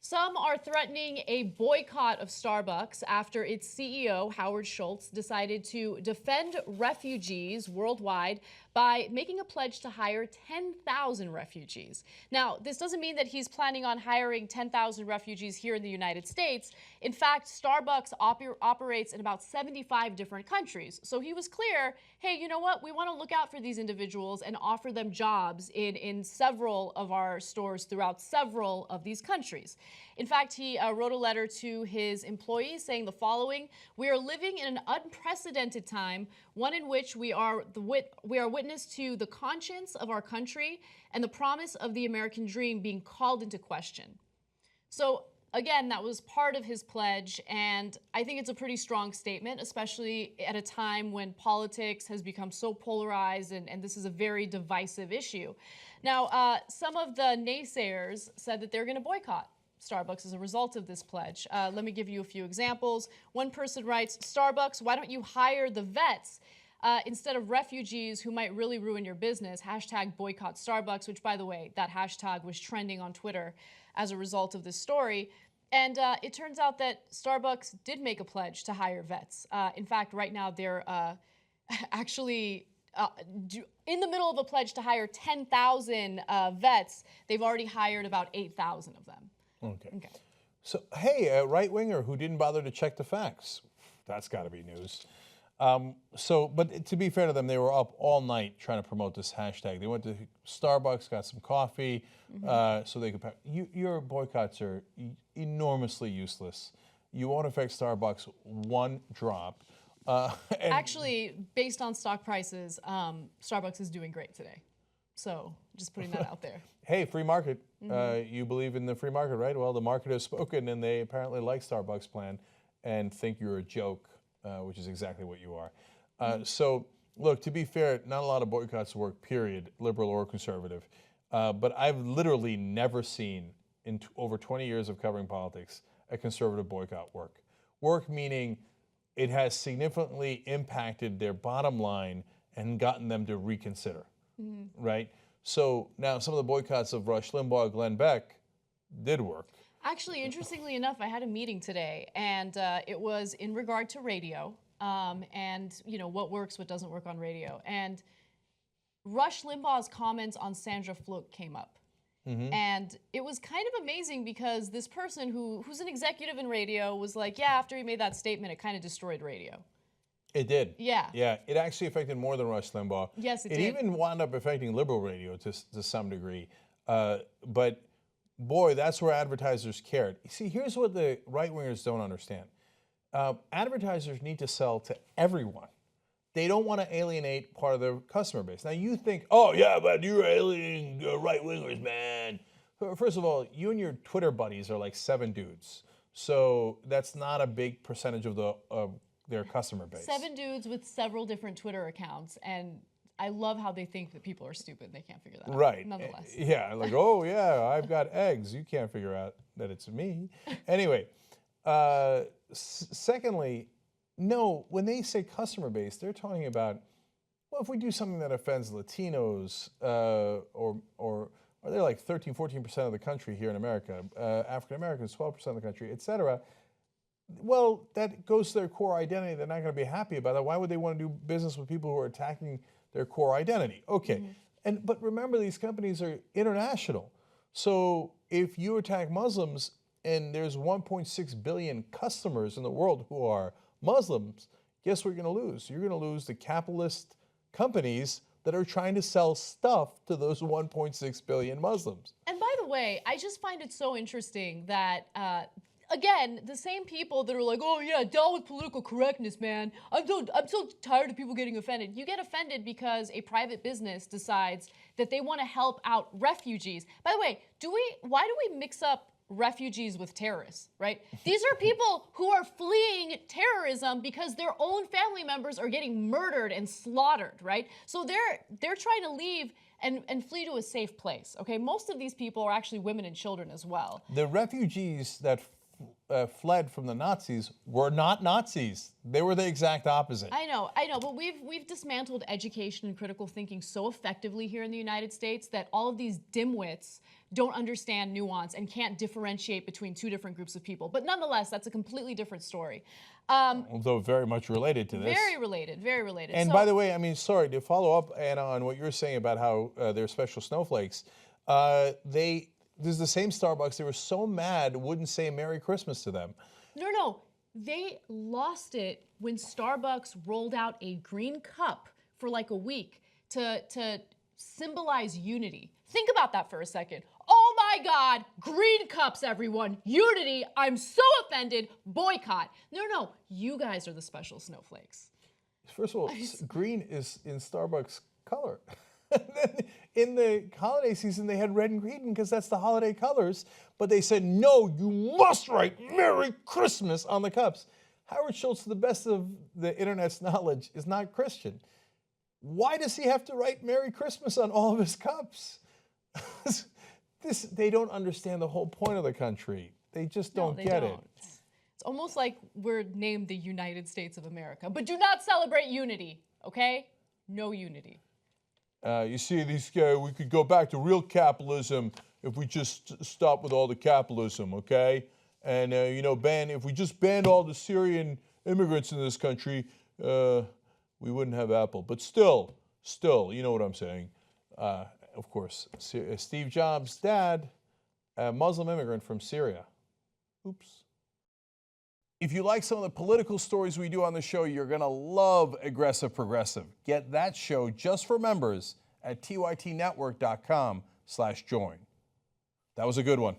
Some are threatening a boycott of Starbucks after its CEO, Howard Schultz, decided to defend refugees worldwide by making a pledge to hire 10,000 refugees. Now, this doesn't mean that he's planning on hiring 10,000 refugees here in the United States. In fact, Starbucks operates in about 75 different countries. So he was clear, hey, you know what? We want to look out for these individuals and offer them jobs in several of our stores throughout several of these countries. In fact, he wrote a letter to his employees saying the following: "We are living in an unprecedented time, one in which we are witness to the conscience of our country and the promise of the American dream being called into question." So again, that was part of his pledge, and I think it's a pretty strong statement, especially at a time when politics has become so polarized and this is a very divisive issue. Now, some of the naysayers said that they're going to boycott Starbucks as a result of this pledge. Let me give you a few examples. One person writes, "Starbucks, why don't you hire the vets instead of refugees who might really ruin your business? Hashtag boycott Starbucks," which, by the way, that hashtag was trending on Twitter as a result of this story. And it turns out that Starbucks did make a pledge to hire vets. In fact, right now they're actually in the middle of a pledge to hire 10,000 vets. They've already hired about 8,000 of them. Okay. So, hey, a right-winger who didn't bother to check the facts. That's got to be news. But to be fair to them, they were up all night trying to promote this hashtag. They went to Starbucks, got some coffee, so they could. Your boycotts are enormously useless. You won't affect Starbucks one drop. Actually, based on stock prices, Starbucks is doing great today. So just putting that out there. Hey, free market. You believe in the free market, right? Well, the market has spoken, and they apparently like Starbucks' plan and think you're a joke, which is exactly what you are. So, look, to be fair, not a lot of boycotts work, period, liberal or conservative. But I've literally never seen, in over 20 years of covering politics, a conservative boycott work. Work meaning it has significantly impacted their bottom line and gotten them to reconsider, right? So now some of the boycotts of Rush Limbaugh, Glenn Beck did work. Actually, interestingly enough, I had a meeting today, and it was in regard to radio, and you know what works, what doesn't work on radio. And Rush Limbaugh's comments on Sandra Fluke came up, and it was kind of amazing because this person who's an executive in radio was like, "Yeah, after he made that statement, it kind of destroyed radio." It did. Yeah. Yeah, it actually affected more than Rush Limbaugh. Yes, it did. It even wound up affecting liberal radio to some degree. But boy, that's where advertisers cared. You see, here's what the right-wingers don't understand. Advertisers need to sell to everyone. They don't want to alienate part of their customer base. Now, you think, oh, yeah, but you're alienating right-wingers, man. First of all, you and your Twitter buddies are like 7 dudes. So that's not a big percentage of their customer base. 7 dudes with several different Twitter accounts, and I love how they think that people are stupid. They can't figure that out. Right. Nonetheless. Yeah, like, oh, yeah, I've got eggs. You can't figure out that it's me. Anyway, secondly, no, when they say customer base, they're talking about, well, if we do something that offends Latinos or they're like 13, 14% of the country here in America, African Americans, 12% of the country, et cetera, well, that goes to their core identity. They're not going to be happy about that. Why would they want to do business with people who are attacking their core identity? Okay. But remember, these companies are international. So if you attack Muslims and there's 1.6 billion customers in the world who are Muslims, guess what you're going to lose? You're going to lose the capitalist companies that are trying to sell stuff to those 1.6 billion Muslims. And by the way, I just find it so interesting that again, the same people that are like, "Oh yeah, down with political correctness, man. I'm so tired of people getting offended." You get offended because a private business decides that they want to help out refugees. By the way, why do we mix up refugees with terrorists, right? These are people who are fleeing terrorism because their own family members are getting murdered and slaughtered, right? So they're trying to leave and flee to a safe place, okay? Most of these people are actually women and children as well. The refugees that fled from the Nazis were not Nazis. They were the exact opposite. I know, but we've dismantled education and critical thinking so effectively here in the United States that all of these dimwits don't understand nuance and can't differentiate between two different groups of people. But nonetheless, that's a completely different story. Although very much related to this. Very related, very related. And by the way, I mean, sorry, to follow up, Anna, on what you're saying about how they're special snowflakes, there's the same Starbucks, they were so mad, wouldn't say Merry Christmas to them. No. They lost it when Starbucks rolled out a green cup for like a week to symbolize unity. Think about that for a second. Oh my God, green cups, everyone. Unity, I'm so offended. Boycott. No, you guys are the special snowflakes. First of all, green is in Starbucks color. In the holiday season, they had red and green because that's the holiday colors. But they said, no, you must write Merry Christmas on the cups. Howard Schultz, to the best of the internet's knowledge, is not Christian. Why does he have to write Merry Christmas on all of his cups? They don't understand the whole point of the country. They just don't get it. It's almost like we're named the United States of America. But do not celebrate unity, okay? No unity. You see, we could go back to real capitalism if we just stop with all the capitalism, okay? And, Ben, if we just banned all the Syrian immigrants in this country, we wouldn't have Apple. But still, you know what I'm saying. Of course, Steve Jobs' dad, a Muslim immigrant from Syria. Oops. If you like some of the political stories we do on the show, you're going to love Aggressive Progressive. Get that show just for members at tytnetwork.com/join. That was a good one.